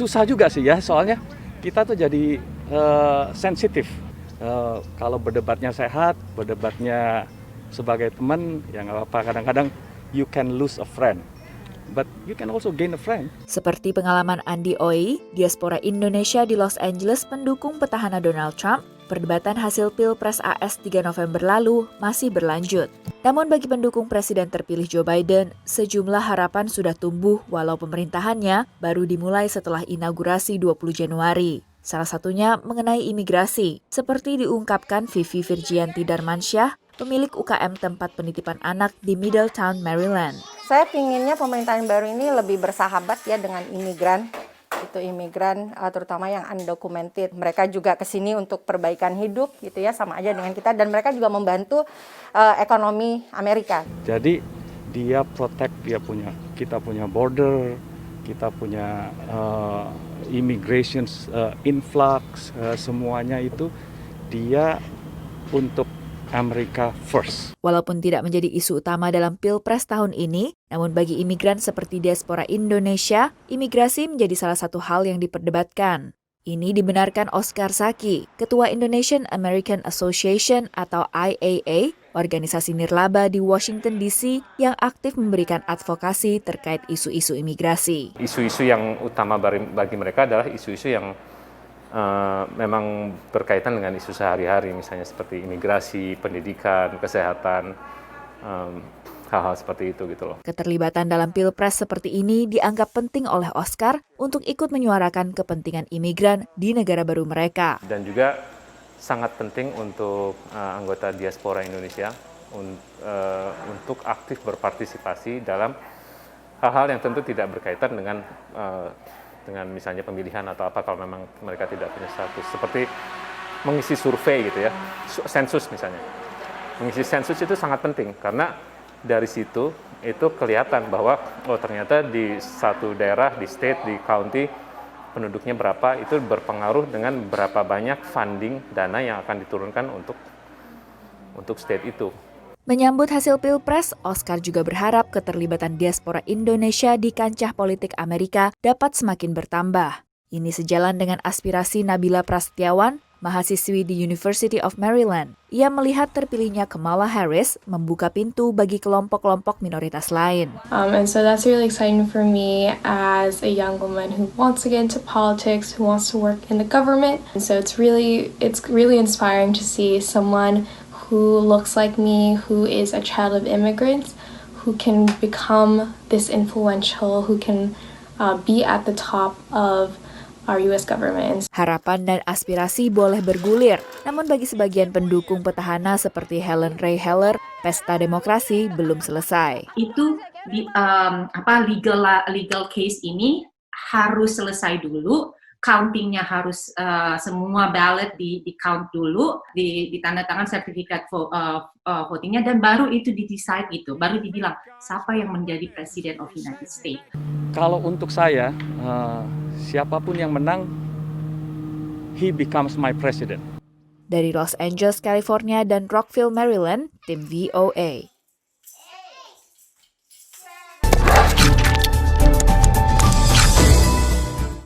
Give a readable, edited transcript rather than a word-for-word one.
susah juga sih ya, soalnya kita tuh jadi sensitif. Kalau berdebatnya sehat, berdebatnya sebagai teman, ya nggak apa-apa. Kadang-kadang you can lose a friend, but you can also gain a friend. Seperti pengalaman Andi Oi, diaspora Indonesia di Los Angeles pendukung petahana Donald Trump, perdebatan hasil Pilpres AS 3 November lalu masih berlanjut. Namun bagi pendukung Presiden terpilih Joe Biden, sejumlah harapan sudah tumbuh walau pemerintahannya baru dimulai setelah inaugurasi 20 Januari. Salah satunya mengenai imigrasi, seperti diungkapkan Vivi Virgianti Darmansyah, pemilik UKM tempat penitipan anak di Middletown, Maryland. Saya pinginnya pemerintahan baru ini lebih bersahabat ya dengan imigran. Itu imigran terutama yang undocumented. Mereka juga ke sini untuk perbaikan hidup gitu ya, sama aja dengan kita, dan mereka juga membantu ekonomi Amerika. Jadi dia protect, kita punya border, kita punya immigration influx, semuanya itu dia untuk America first. Walaupun tidak menjadi isu utama dalam Pilpres tahun ini, namun bagi imigran seperti diaspora Indonesia, imigrasi menjadi salah satu hal yang diperdebatkan. Ini dibenarkan Oscar Saki, Ketua Indonesian American Association atau IAA, organisasi nirlaba di Washington DC yang aktif memberikan advokasi terkait isu-isu imigrasi. Isu-isu yang utama bagi mereka adalah isu-isu yang memang berkaitan dengan isu sehari-hari, misalnya seperti imigrasi, pendidikan, kesehatan, hal-hal seperti itu gitu loh. Keterlibatan dalam Pilpres seperti ini dianggap penting oleh Oscar untuk ikut menyuarakan kepentingan imigran di negara baru mereka. Dan juga sangat penting untuk anggota diaspora Indonesia untuk aktif berpartisipasi dalam hal-hal yang tentu tidak berkaitan dengan misalnya pemilihan atau apa, kalau memang mereka tidak punya status, seperti mengisi survei gitu ya, sensus misalnya. Mengisi sensus itu sangat penting karena dari situ itu kelihatan bahwa ternyata di satu daerah, di state, di county penduduknya berapa, itu berpengaruh dengan berapa banyak funding dana yang akan diturunkan untuk state itu. Menyambut hasil Pilpres, Oscar juga berharap keterlibatan diaspora Indonesia di kancah politik Amerika dapat semakin bertambah. Ini sejalan dengan aspirasi Nabila Prasetyawan, mahasiswi di University of Maryland. Ia melihat terpilihnya Kamala Harris membuka pintu bagi kelompok-kelompok minoritas lain. And so that's really exciting for me as a young woman who wants to get into politics, who wants to work in the government. And so it's really inspiring to see someone who looks like me, who is a child of immigrants, who can become this influential, who can be at the top of our U.S. government. Harapan dan aspirasi boleh bergulir, namun bagi sebagian pendukung petahana seperti Helen Ray Heller, pesta demokrasi belum selesai. Itu legal case ini harus selesai dulu. Countingnya harus semua ballot di count dulu, ditandatangan sertifikat votingnya, dan baru itu di-decide itu, baru dibilang siapa yang menjadi President of United States. Kalau untuk saya, siapapun yang menang, he becomes my president. Dari Los Angeles, California dan Rockville, Maryland, tim VOA.